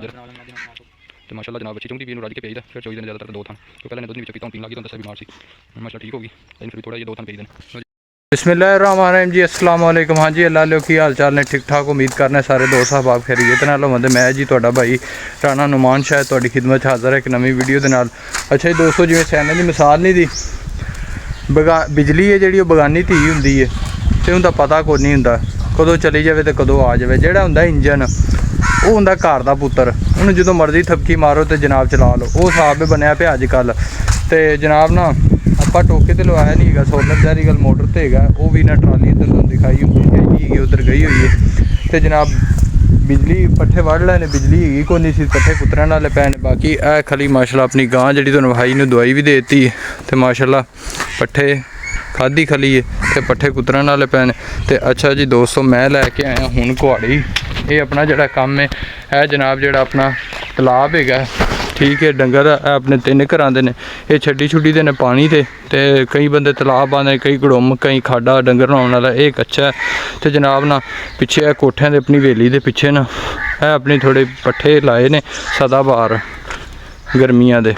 तो माशाल्लाह जनाब अच्छी चुंगी भी रज के भेज फिर 24 दिन ज़्यादातर 2 थान तो पहले दुध नहीं पीन लगी तो दस बीमार सी माशाल्लाह ठीक होगी लेकिन फिर थोड़ा ये 2 थान भेज देना। बिस्मिल्लाहिर्रहमानिर्रहीम जी, अस्सलाम वालेकुम। हाँ जी, अल्लाह लो की हाल चाल ने ठीक ठाक उम्मीद करना सारे दोस्त साहब खैरियत नाल होवंदे। मैं जी तुहाडा भाई राणा नुमान शाह तुहाडी खिदमत हाज़र है एक नवी वीडियो दे नाल। अच्छा जी दोस्तों, जिवें सैना की मिसाल नहीं दी बिजली है जिहड़ी बगानी धी हुंदी है ते उहदा पता कोई नहीं हुंदा कदों चली जाए तो कदों आ जाए। जिहड़ा हुंदा इंजन वो हुंदा घर दा पुत्तर, उन्हें जो मर्जी थपकी मारो तो जनाब चला लो। वो हिसाब बनया पे अजकल तो जनाब ना ਆਪਾਂ टोके तो लवाया नहीं है सोलर जहरी गल मोटर तो है वो भी ना ट्राली इधर तो दिखाई होंगी उधर गई हुई है तो जनाब बिजली पट्ठे वड़ लैने बिजली है कोई नहीं सी पट्ठे पुत्तरन वाले पैने। बाकी ए खली माशाल्लाह अपनी गां जी तो भाई ने दवाई भी देती है तो माशाल्लाह पट्ठे खाधी खली है तो पट्ठे कुतरन वाले पैने। तो अच्छा जी दोस्तों, मैं लैके आया हूँ कुहाड़ी। ये अपना जोड़ा काम है जनाब जोड़ा अपना तलाब है ठीक है। डंगर अपने 3 घर आते हैं ये छड्डी छुड्डी देने पानी ते कई बंदे तलाब आते कई गड़ुम कई खाडा डंगर नहाने वाला ये कच्चा है। तो जनाब ना पिछे कोठियां दे अपनी हवेली के पिछे ना है अपने थोड़े पट्ठे लाए ने सदाबहार गर्मियां दे।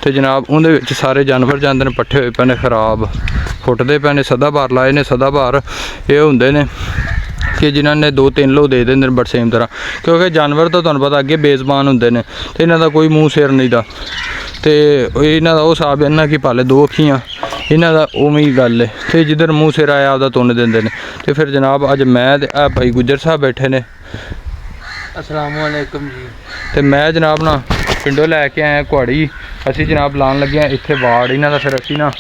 तो जनाब उन्हें सारे जानवर जाते हैं पट्ठे हुए पैने खराब फुटते पैने सदाबहार लाए ने। सदाबहार ये होंगे ने कि जिन्होंने 2-3 लो दे देंगे बट सेम तरह क्योंकि जानवर तो तुहानू पता अगे बेजबान होंगे ने तो इन्हों का कोई मूँह सिर नहीं दा तो इन्हों का वो हिसाब इन्ना कि पाले 2 अखियाँ इन्हों का उवें ही गल है तो जिधर मूँह सिर आया आपका तुन देंगे ने। तो फिर जनाब अज मैं भाई गुज्जर साहब बैठे ने अस्सलाम वालेकुम जी। तो मैं जनाब ना पिंडों लैके आया कुहाड़ी असी जनाब लान लगे इत्थे वाड़ इन्हों का फिर असी ना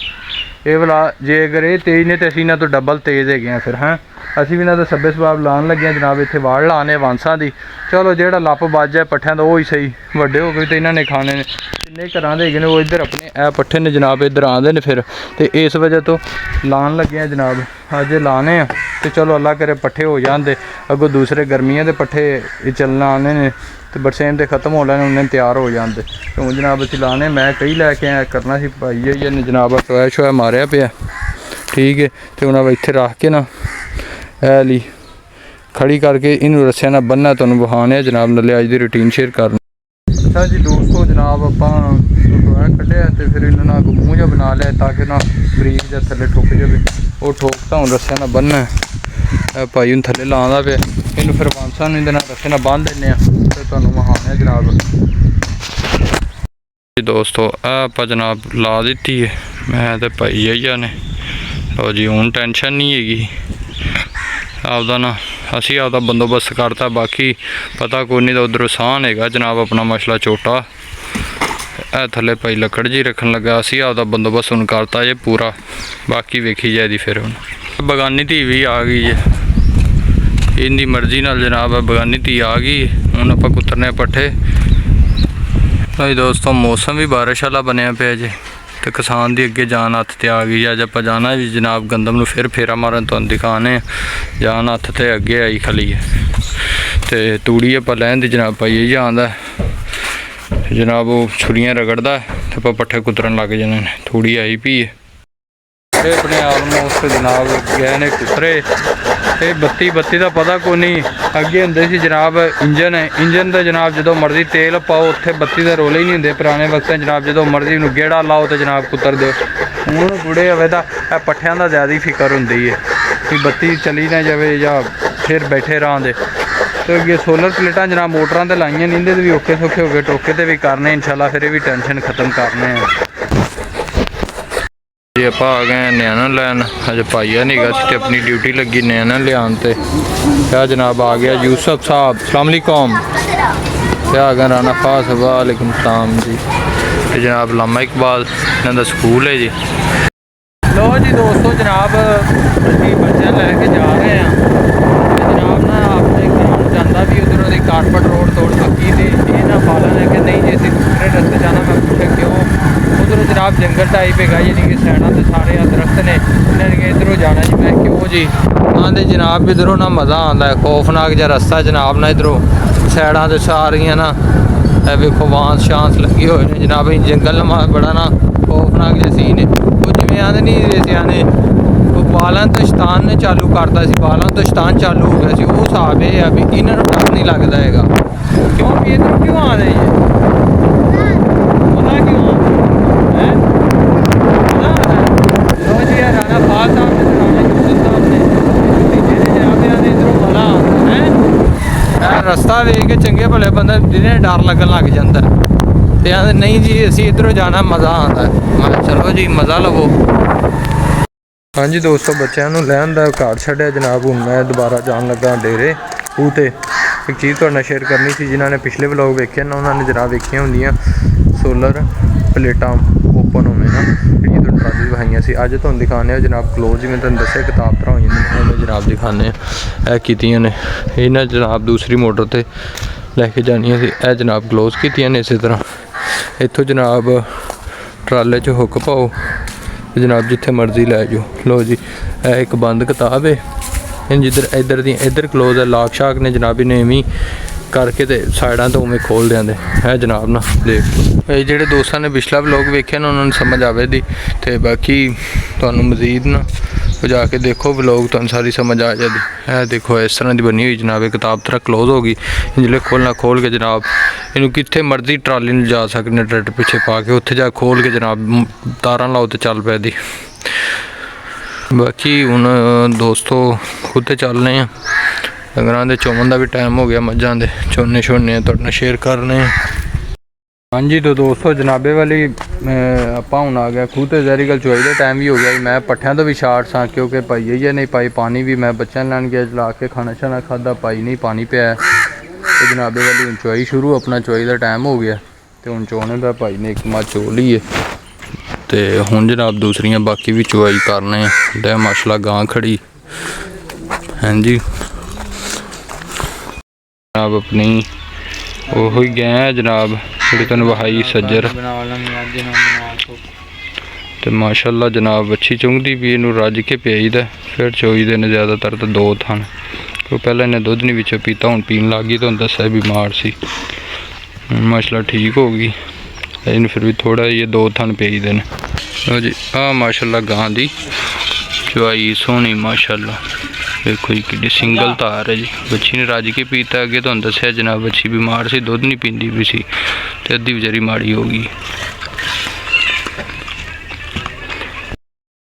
ये वाला जे अगर ये तेज़ ने तो असी इन्हों तो डबल तेज़ है फिर हैं असी भी इन्हों का सब्बे सबाब लान लगे जनाब इत्थे वाड़ लाने वांसा की। चलो जोड़ा लप बज जाए पट्ठियां तो ही सही वड्डे हो गए तो इन्होंने खाने ने जिन्ने घरां दे हैगे ने वो इधर अपने ए पट्ठे ने जनाब इधर आते हैं फिर तो इस वजह तो लान लगे जनाब अज लाने तो चलो अल्लाह करे पट्ठे हो जाते अगों दूसरे गर्मियों के पट्ठे चलना आने ने तो बरसेम तो खत्म हो लैने उन्हें तैयार हो जाते तो जनाब असी लाने मैं कई लैके आया करना सी भाई ने जनाब टोया शोया मारिया पिया ठीक है। तो उन्हें इत्थे रख के ना ऐ ली खड़ी करके इनू रस्सियां ना बन्ना तुहानू विखाने जनाब नाले अज की रूटीन शेयर करना। अच्छा जी दोस्तों, जनाब आपां टोया कढ़िया तो फिर इन्होंने अग मूँह जा बना लिया ताकि ना बरीक जा थले ठुक जाए वो ठोकता हूँ रस्सियां ना बन्ना भाई हूँ थले लाँदा पे इनू फिर वांसा नूं इहदे नाल रस्से नाल बन्ध दिंदे तो तुहानू विखाने जनाब। दोस्तों आप जनाब ला दी है मैं तो भाई जाइया ने लो जी हूँ टेंशन नहीं हैगी आपदा ना असी आपदा बंदोबस्त करता बाकी पता कोई नहीं तो उधरों सहन है जनाब अपना मसला छोटा है थले भाई लकड़ जी रखन लगा असी आपदा बंदोबस्त हूँ करता जे पूरा बाकी वेखी जाए फिर हूँ बगानी धी भी आ गई है इनकी मर्जी नाल जनाब बगानी धी आ गई हूँ आप कुतरने पट्ठे। भाई दोस्तों मौसम भी बारिश वाला बनया पे जे तो किसान की अगे जान हथ ते आ गई अज आप जाना भी जनाब गंदम में फिर फेरा मारन तुहानू दिखाने जान हथ ते अगे आई खली है तो तूड़ी आप लैन दी जनाब भाई यही आंदा जनाब वो छुरियां रगड़दा तो आप पट्ठे कुतरन लग जाने तूड़ी आई पी है अपने आलमोस्ट जनाब गए ने कुतरे तो बत्ती का पता को नहीं अगे होंगे सी जनाब इंजन तो जनाब जो मर्जी तेल पाओ उत्थे बत्ती का रोले ही नहीं होंगे पुराने वक्त जनाब जो मर्जी गेड़ा लाओ तो जनाब कुतर दो हूँ गुड़े होवे तो पट्ठियां का ज़्यादा ही फिक्र होंगी है कि बत्ती चली ना जाए या फिर बैठे रहांदे तो अगे सोलर प्लेटां जनाब मोटरां ते लाइयां नहीं इंदे भी औखे सौखे हो गए टोके तो भी करने इंशाल्लाह फिर भी टेंशन खत्म करने जी। आप आ गए न्याना लैन अज भाईया नहीं गा तो अपनी ड्यूटी लगी न्याना लियान ते क्या जनाब आ गया यूसुफ साहब अस्सलाम वालेकुम क्या आ गया राना खास वालेकुम सलाम जी। तो जनाब लामा इकबाल इन्हों स्कूल है जी। लो जी दोस्तों, जनाब अभी बच्चे लैके जा रहे हैं जनाब ना अपने घर जाता भी उधरों की कारपट रोड तोड़ पक्की थी ये ना पालन है कि नहीं जैसे दूसरे रस्ते जाना मैं पूछा क्यों उधरों जनाब जंगल टाइप है यानी कि सैडा तो सारे दरख्त ने इन्होंने इधरों जाना जी मैं क्यों जी आते जनाब इधरों ना मज़ा आता है खौफनाक जहा रस्ता जनाब ना इधरों सैडा तो सारियाँ ना वेखो बांस शांस लगे हुए हैं जनाब जंगल बड़ा ना खौफनाक जहा सीन है वो जिमें आते नहीं सियाने बालन तो शैतान ने चालू करता सी बालन तो शैतान चालू हो गया सी वो हिसाब है भी इन्होंने डर नहीं लगता है क्यों भी इधर क्यों आ रही है? पता क्यों है? पता है? लो जी यार राणा पाल साहब ने राणा यूसुफ साहब ने ਜਿਹੜੇ ਜਨਾਬਿਆਂ ਨੇ ਇਧਰੋਂ ਮਲਾ ਹੈ ਇਹ ਰਸਤਾ ਵੇਖ ਕੇ ਚੰਗੇ ਭਲੇ ਬੰਦੇ ਦਿਨੇ ਡਰ ਲੱਗਣ ਲੱਗ ਜਾਂਦਾ ਤੇ ਆਂਦੇ ਨਹੀਂ ਜੀ ਅਸੀਂ ਇਧਰੋਂ ਜਾਣਾ ਮਜ਼ਾ ਆਉਂਦਾ ਮੈਂ ਕਿਹਾ ਚਲੋ ਜੀ ਮਜ਼ਾ ਲਵੋ। ਹਾਂਜੀ ਦੋਸਤੋ ਬੱਚਿਆਂ ਨੂੰ ਲੈਣ ਦਾ ਘਰ ਛੱਡਿਆ ਜਨਾਬ ਹੁਣ ਮੈਂ ਦੁਬਾਰਾ ਜਾਣ ਲੱਗਾ ਡੇਰੇ ਉਹ ਤੇ ਇੱਕ ਚੀਜ਼ ਤੁਹਾਡੇ ਨਾਲ ਸ਼ੇਅਰ ਕਰਨੀ ਸੀ ਜਿਨ੍ਹਾਂ ਨੇ ਪਿਛਲੇ ਵਲੌਗ ਵੇਖੇ ਨਾ ਉਹਨਾਂ ਨੇ ਜਨਾਬ ਵੇਖੀਆਂ ਹੁੰਦੀਆਂ ਸੋਲਰ ਪਲੇਟਾਂ ਓਪਨ ਹੋਵੇ ਨਾ ਜਿਹੜੀਆਂ ਤੁਹਾਨੂੰ ਟਰਾਲੀ ਵਿਖਾਈਆਂ ਸੀ ਅੱਜ ਤੁਹਾਨੂੰ ਦਿਖਾਉਂਦੇ ਆ ਜਨਾਬ ਕਲੋਜ਼ ਜਿਵੇਂ ਤੁਹਾਨੂੰ ਦੱਸਿਆ ਕਿਤਾਬ ਤਰ੍ਹਾਂ ਹੋ ਜਾਂਦੀ ਉਹਨੇ ਜਨਾਬ ਦਿਖਾਉਂਦੇ ਆ ਇਹ ਕੀਤੀਆਂ ਨੇ ਇਹਨਾਂ ਜਨਾਬ ਦੂਸਰੀ ਮੋਟਰ ਤੇ ਲੈ ਕੇ ਜਾਣੀਆਂ ਸੀ ਇਹ ਜਨਾਬ ਕਲੋਜ਼ ਕੀਤੀਆਂ ਨੇ ਇਸੇ ਤਰ੍ਹਾਂ ਇੱਥੋਂ ਜਨਾਬ ਟਰਾਲੇ 'ਚ ਹੁੱਕ ਪਾਓ ਜਨਾਬ ਜਿੱਥੇ ਮਰਜ਼ੀ ਲੈ ਜਾਓ। ਲੋ ਜੀ ਇਹ ਇੱਕ ਬੰਦ ਕਿਤਾਬ ਹੈ ਜਿੱਧਰ ਇੱਧਰ ਕਲੋਜ਼ ਹੈ ਲਾਕ ਸ਼ਾਕ ਨੇ ਜਨਾਬ ਨੇ ਐਵੇਂ ਕਰਕੇ ਤੇ ਸਾਈਡਾਂ ਤੋਂ ਉਵੇਂ ਖੋਲ ਦਿਆਂਦੇ ਹੈ ਜਨਾਬ ਨਾ ਦੇਖ ਇਹ ਜਿਹੜੇ ਦੋਸਤਾਂ ਨੇ ਪਿਛਲਾ ਵਲੋਗ ਵੇਖਿਆ ਨਾ ਉਹਨਾਂ ਨੂੰ ਸਮਝ ਆਵੇਗੀ ਤੇ ਬਾਕੀ ਤੁਹਾਨੂੰ ਮਜ਼ੀਦ ਨਾ ਜਾ ਕੇ ਦੇਖੋ ਵਲੋਗ ਤੁਹਾਨੂੰ ਸਾਰੀ ਸਮਝ ਆ ਜਾਂਦੀ ਹੈ। ਦੇਖੋ ਇਸ ਤਰ੍ਹਾਂ ਦੀ ਬਣੀ ਹੋਈ ਜਨਾਬ ਇਹ ਕਿਤਾਬ ਤਰ੍ਹਾਂ ਕਲੋਜ਼ ਹੋ ਗਈ ਜਿਹੜੇ ਖੋਲ੍ਹਣਾ ਖੋਲ੍ਹ ਕੇ ਜਨਾਬ ਇਹਨੂੰ ਕਿੱਥੇ ਮਰਜ਼ੀ ਟਰਾਲੀ ਨੂੰ ਜਾ ਸਕਦੇ ਟਰੈਕਟਰ ਪਿੱਛੇ ਪਾ ਕੇ ਉੱਥੇ ਜਾ ਖੋਲ੍ਹ ਕੇ ਜਨਾਬ ਤਾਰਾਂ ਲਾਓ ਤੇ ਚੱਲ ਪੈ ਦੀ। ਬਾਕੀ ਹੁਣ ਦੋਸਤੋ ਖੁਦ ਤੇ ਚੱਲਨੇ ਆ ਡੰਗਰਾਂ ਦੇ ਚੋਣ ਦਾ ਵੀ ਟਾਈਮ ਹੋ ਗਿਆ ਮੱਝਾਂ ਦੇ ਚੋਨੇ ਛੋਨੇ ਤੁਹਾਡੇ ਨਾਲ ਸ਼ੇਅਰ ਕਰਨੇ ਆ। ਹਾਂਜੀ तो दोस्तों जनाबे वाली ਆਪਾਂ ਹੁਣ ਆ ਗਿਆ ਖੂਹ ਤੇ ਜ਼ਹਿਰੀਗਲ ਚੋਈ ਦਾ ਟਾਈਮ ਵੀ ਹੋ ਗਿਆ ਮੈਂ ਪੱਠਿਆਂ ਤੋਂ ਵੀ ਸ਼ਾਰਟ ਸਾਂ ਕਿਉਂਕਿ ਪਾਈ ਹੀ ਨਹੀਂ ਪਾਈ ਪਾਣੀ ਵੀ ਮੈਂ ਬੱਚਿਆਂ ਲੈਣ ਗਿਆ ਚਲਾ ਕੇ ਖਾਣਾ ਛਾਣਾ ਖਾਦਾ ਪਾਈ ਨਹੀਂ ਪਾਣੀ ਪਿਆ ਤੇ ਜਨਾਬੇ ਵਾਲੀ ਹੁਣ ਚੋਈ ਸ਼ੁਰੂ ਆਪਣਾ ਚੋਈ ਦਾ ਟਾਈਮ ਹੋ ਗਿਆ ਤੇ ਹੁਣ ਚੋਣੇ ਦਾ ਭਾਈ ਨੇ ਇੱਕ ਮੱਝ ਚੋ ਲਈ ਹੈ ਤੇ ਹੁਣ ਜਨਾਬ ਦੂਸਰੀਆਂ ਬਾਕੀ ਵੀ ਚੋਈ ਕਰਨੇ ਤੇ ਮਾਸ਼ਾਅੱਲਾ ਗਾਂ ਖੜੀ ਹਾਂਜੀ ਜਨਾਬ ਆਪਣੀ ਉਹੀ ਗਏ ਜਨਾਬ ਜਿਹੜੀ ਤੁਹਾਨੂੰ ਵਹਾਈ ਸੱਜਰ ਤੇ ਮਾਸ਼ਾਅੱਲਾ ਜਨਾਬ ਅੱਛੀ ਚੁੰਗਦੀ ਵੀ ਇਹਨੂੰ ਰੱਜ ਕੇ ਪਿਆਈਦਾ ਫਿਰ ਚੋਈਦੇ ਨੇ ਜ਼ਿਆਦਾਤਰ ਤਾਂ ਦੋ ਥਣ ਕਿਉਂ ਪਹਿਲਾਂ ਇਹਨੇ ਦੁੱਧ ਨਹੀਂ ਵਿੱਚੋਂ ਪੀਤਾ ਹੁਣ ਪੀਣ ਲੱਗ ਗਈ ਤੁਹਾਨੂੰ ਦੱਸਿਆ ਬਿਮਾਰ ਸੀ ਮਾਸ਼ਾਅੱਲਾ ਠੀਕ ਹੋ ਗਈ ਇਹਨੂੰ ਫਿਰ ਵੀ ਥੋੜਾ ਜਿਹਾ ਦੋ ਥਣ ਪਿਆਈਦੇ ਨੇ ਲਓ ਜੀ ਆਹ ਮਾਸ਼ਾਅੱਲਾ ਗਾਂ ਦੀ ਚਵਾਈ ਸੋਹਣੀ ਮਾਸ਼ਾਅੱਲਾ देखो जी कि सिंगल तार है जी बच्ची ने रज के पीता अगे तुहानू दस्सिया जनाब बच्ची बीमार सी दुध नहीं पींदी भी सी ते अद्धी बेचारी माड़ी हो गई।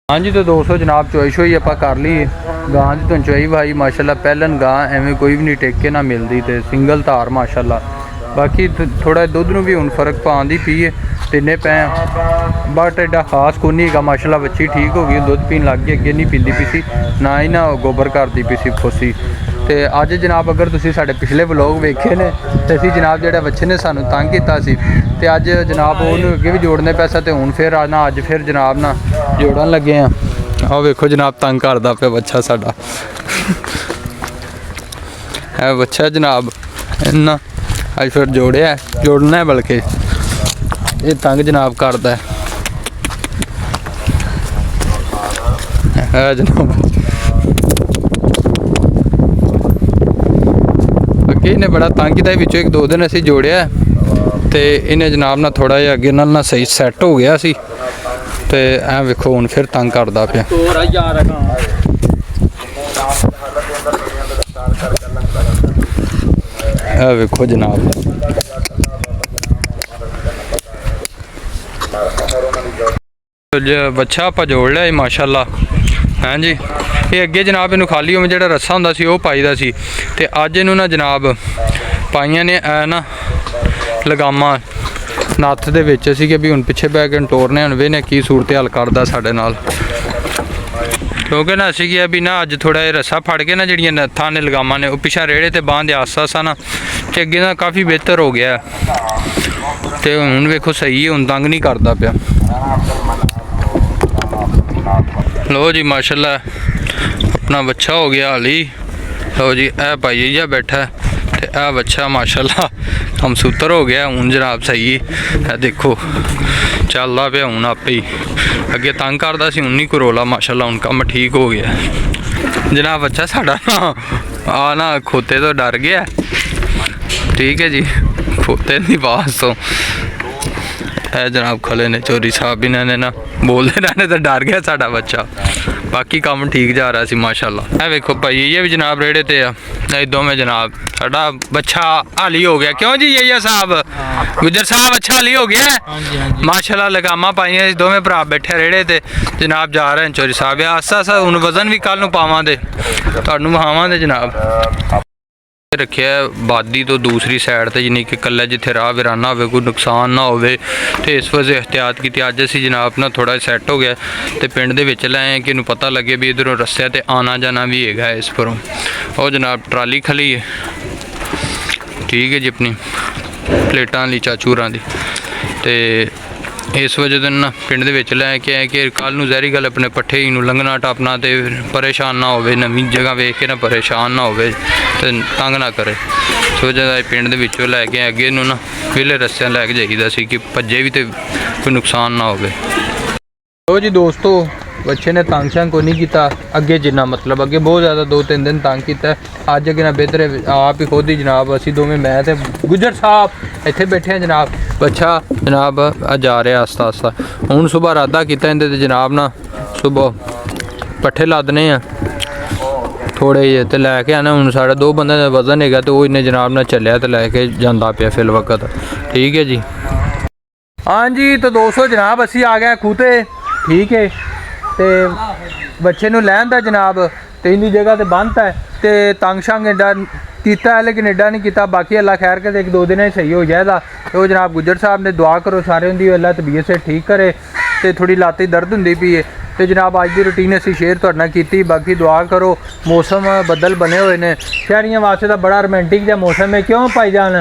हाँ जी तो दोस्तों जनाब चोई शोई आप कर ली गां की तुहानू चोई वाई माशाअल्लाह पहलन गां एवें कोई भी नहीं टेके ना मिलती तो सिंगल तार माशाअल्लाह बाकी थोड़ा दुध नूं भी हुण फर्क पाउंदी पई है तिन्ने पै बट एडा खास कोई नहीं है माशाअल्लाह बच्ची ठीक हो गई दुध पीन लग गई अगे नहीं पींदी पई सी ना ही ना गोबर करती पई सी खोसी ते अज जनाब अगर तुसीं साडे पिछले व्लॉग वेखे ने ते असीं जनाब जिहड़े बच्चे ने सानूं तंग कीता सी ते अज जनाब ओनूं अगे भी जोड़ने पैसा ते हुण फिर ना अज फिर जनाब ना जोड़न लगे आ आओ वेखो जनाब तंग करदा पिया बच्चा साडा है बच्चा जनाब इन्ना अज फिर जोड़िया जोड़ना है बल्कि ये तंग जनाब करता है जनाब अगे इन्हें बड़ा तंग किया विचों एक दो दिन असीं जोड़िया तो इन्हें जनाब ना थोड़ा जिहा अगे नाल ना सही सैट हो गया सी ते ऐ वेखो हुण फिर तंग करदा पिया ऐ वेखो जनाब बच्चा आप जोड़ लिया माशाअल्लाह हाँ जी ये अगे जनाब इनू खाली उमें जो रस्सा होंदा सी वो पाईदा सी ते अज इनू ना जनाब पाइयां ने ना लगामा नत्थ दे विच सी कि भी हुण पिछे बह के टोरने हुण वे ने की सूरत हाल करदा साडे नाल क्योंकि ना असीं की भी ना अज थोड़ा जिहा रस्सा फड़ के ना जिहड़ियां नत्थां ने लगामा ने वो पिछा रेड़े ते बांह दे आसा ना ते अगे ना काफ़ी बेहतर हो गया ते हुण वेखो सही है हुण तंग नहीं करदा पिया। लो जी माशाअल्लाह अपना बच्चा हो गया हाली लो जी ए भाई जा बैठा है ते ए बच्चा माशाअल्लाह हम सूत्र हो गया हूँ जनाब सही है देखो चलदा पिया हूँ आपे ही अगे तंग करदा सी हुण नहीं कोई रौला माशाअल्लाह हुण कम ठीक हो गया जनाब बच्चा साडा ना खोते तो डर गया ठीक है जी खोते नहीं पास तो है जनाब खले ने चोरी साहब इन्होंने ना बोलते रहने तो डर गया साडा बच्चा ਬਾਕੀ ਕੰਮ ਠੀਕ ਜਾ ਰਿਹਾ ਸੀ ਮਾਸ਼ਾਅੱਲਾ। ਇਹ ਵੇਖੋ ਭਾਈ ਇਹ ਵੀ ਜਨਾਬ ਰੇੜੇ ਤੇ ਆ, ਇਹ ਦੋਵੇਂ ਜਨਾਬ ਸਾਡਾ ਬੱਚਾ ਹਾਲੀ ਹੋ ਗਿਆ। ਕਿਉਂ ਜੀ ਯਹੀਆ ਸਾਹਿਬ, ਗੁੱਜਰ ਸਾਹਿਬ ਅੱਛਾ ਹਾਲੀ ਹੋ ਗਿਆ ਮਾਸ਼ਾਅੱਲਾ। ਲਗਾਮਾਂ ਪਾਈਆਂ ਦੋਵੇਂ ਭਰਾ ਬੈਠੇ ਰੇੜੇ ਤੇ ਜਨਾਬ ਜਾ ਰਹੇ ਨੇ ਚੋਰੀ ਸਾਹਿਬ। ਆਸਾ ਆਸਾ ਹੁਣ ਵਜ਼ਨ ਵੀ ਕੱਲ ਨੂੰ ਪਾਵਾਂਗੇ, ਤੁਹਾਨੂੰ ਵਹਾਵਾਂਗੇ ਜਨਾਬ। ਰੱਖਿਆ ਬਾਦੀ ਤੋਂ ਦੂਸਰੀ ਸਾਈਡ ਤੇ, ਯਾਨੀ ਕਿ ਕੱਲਾ ਜਿੱਥੇ ਰਾਹ ਵਿਰਾਨਾ ਹੋਵੇ ਕੋਈ ਨੁਕਸਾਨ ਨਾ ਹੋਵੇ, ਤੇ ਇਸ ਵਜ੍ਹਾ ਇhtiyat ਕੀਤੀ। ਅੱਜ ਅਸੀਂ ਜਨਾਬ ਨਾਲ ਥੋੜਾ ਸੈੱਟ ਹੋ ਗਿਆ ਤੇ ਪਿੰਡ ਦੇ ਵਿੱਚ ਲੈ ਆਏ ਕਿ ਇਹਨੂੰ ਪਤਾ ਲੱਗੇ ਵੀ ਇਧਰੋਂ ਰਸਤੇ ਤੇ ਆਣਾ ਜਾਣਾ ਵੀ ਹੈਗਾ ਇਸ ਪਰੋਂ। ਉਹ ਜਨਾਬ ਟਰਾਲੀ ਖਲੀ ਹੈ, ਠੀਕ ਹੈ ਜੀ, ਆਪਣੀ ਪਲੇਟਾਂ ਲਈ ਚਾਚੂਰਾਂ ਦੀ। ਤੇ ਇਸ ਵਜ੍ਹਾ ਦੇ ਨਾ ਪਿੰਡ ਦੇ ਵਿੱਚ ਲੈ ਕੇ ਆਏ ਕਿ ਕੱਲ੍ਹ ਨੂੰ ਜ਼ਹਿਰੀ ਗੱਲ ਆਪਣੇ ਪੱਠੇ ਨੂੰ ਲੰਘਣਾ ਟੱਪਣਾ ਤੇ ਪਰੇਸ਼ਾਨ ਨਾ ਹੋਵੇ, ਨਵੀਂ ਜਗ੍ਹਾ ਵੇਖ ਕੇ ਨਾ ਪਰੇਸ਼ਾਨ ਨਾ ਹੋਵੇ ਤੇ ਤੰਗ ਨਾ ਕਰੇ। ਸੋ ਜਦੋਂ ਪਿੰਡ ਦੇ ਵਿੱਚੋਂ ਲੈ ਕੇ ਅੱਗੇ ਨੂੰ ਨਾ ਵਿਹਲੇ ਰਸਤਿਆਂ ਲੈ ਕੇ ਜਾਈਦਾ ਸੀ ਕਿ ਭੱਜੇ ਵੀ ਤੇ ਕੋਈ ਨੁਕਸਾਨ ਨਾ ਹੋਵੇ। ਲੋ ਜੀ ਦੋਸਤੋ, ਬੱਚੇ ਨੇ ਤੰਗ ਸ਼ੰਗ ਕੋਈ ਨਹੀਂ ਕੀਤਾ ਅੱਗੇ ਜਿੰਨਾ, ਮਤਲਬ ਅੱਗੇ ਬਹੁਤ ਜ਼ਿਆਦਾ 2-3 ਦਿਨ ਤੰਗ ਕੀਤਾ। ਅੱਜ ਅੱਗੇ ਨਾ ਬਿਹਤਰ ਹੈ ਆਪ ਹੀ ਖੁਦ ਹੀ ਜਨਾਬ, ਅਸੀਂ ਦੋਵੇਂ ਮੈਂ ਤੇ ਗੁੱਜਰ ਸਾਹਿਬ ਇੱਥੇ ਬੈਠੇ ਹਾਂ ਜਨਾਬ। ਬੱਚਾ ਜਨਾਬ ਆ ਜਾ ਰਿਹਾ ਆਸਤਾ ਆਸਤਾ। ਹੁਣ ਸੁਬਾਹ ਇਰਾਦਾ ਕੀਤਾ ਇਹਦੇ ਤੇ ਜਨਾਬ ਨਾ ਸੁਬਾਹ ਪੱਠੇ ਲੱਦਨੇ ਆ ਥੋੜੇ ਜਿਹੇ ਤੇ ਲੈ ਕੇ ਆਣਾ। ਹੁਣ ਸਾਡਾ 2 ਬੰਦਿਆਂ ਦਾ ਵਜ਼ਨ ਹੈਗਾ ਤੇ ਉਹ ਇਹਨੇ ਜਨਾਬ ਨਾਲ ਚੱਲਿਆ ਤੇ ਲੈ ਕੇ ਜਾਂਦਾ ਪਿਆ ਫਿਲ ਵਕਤ, ਠੀਕ ਹੈ ਜੀ। ਹਾਂਜੀ ਤਾਂ 200 ਜਨਾਬ ਅਸੀਂ ਆ ਗਏ ਖੂਤੇ, ਠੀਕ ਹੈ। ਤੇ ਬੱਚੇ ਨੂੰ ਲੈਣ ਦਾ ਜਨਾਬ ਤੇ ਇੰਨੀ ਜਗ੍ਹਾ ਤੇ ਬੰਨ੍ਹਤਾ ਹੈ ਤੇ ਤੰਗ ਸ਼ੰਗ ਐਡਾ ਕੀਤਾ ਹੈ, ਲੇਕਿਨ ਐਡਾ ਨਹੀਂ ਕੀਤਾ। ਬਾਕੀ ਅੱਲਾ ਖੈਰ करे, 1-2 ਦਿਨ ਹੀ ਸਹੀ ਹੋ ਜਾਏਗਾ। तो जनाब गुज्जर साहब ने दुआ करो सारे होंगी अल्लाह तबीयत से ठीक करे तो थोड़ी लात दर्द होंगी पी है। तो जनाब अज की रूटीन असी शेयर तुहाडे नाल कीती। बाकी दुआ करो, मौसम बदल बने हुए हैं शहरियों वास्ते तो बड़ा रोमांटिक जहा मौसम है, क्यों भाईजान?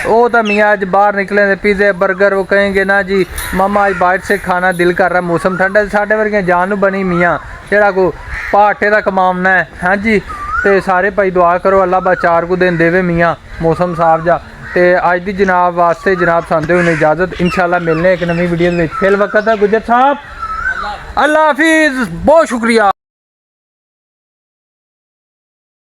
वो तो मियाँ अज बाहर निकले थे पिज़्ज़े बर्गर, वो कहेंगे ना जी मामा अज बाहर से खाना दिल कर रहा, मौसम ठंडा। साढ़े वर्गियां जान बनी मियाँ जरा को भाटे का कमाना है। हाँ जी, तो सारे भाई दुआ करो अल्लाह बस 4 को दिन देवे मियाँ, मौसम साफ जा। तो अज की जनाब वास्ते जनाब सानते हुए इजाज़त, इंशाल्लाह मिलने एक नवी वीडियो में। फिल वक्त है गुज्जर साहब, अल्लाह हाफिज़, बहुत शुक्रिया।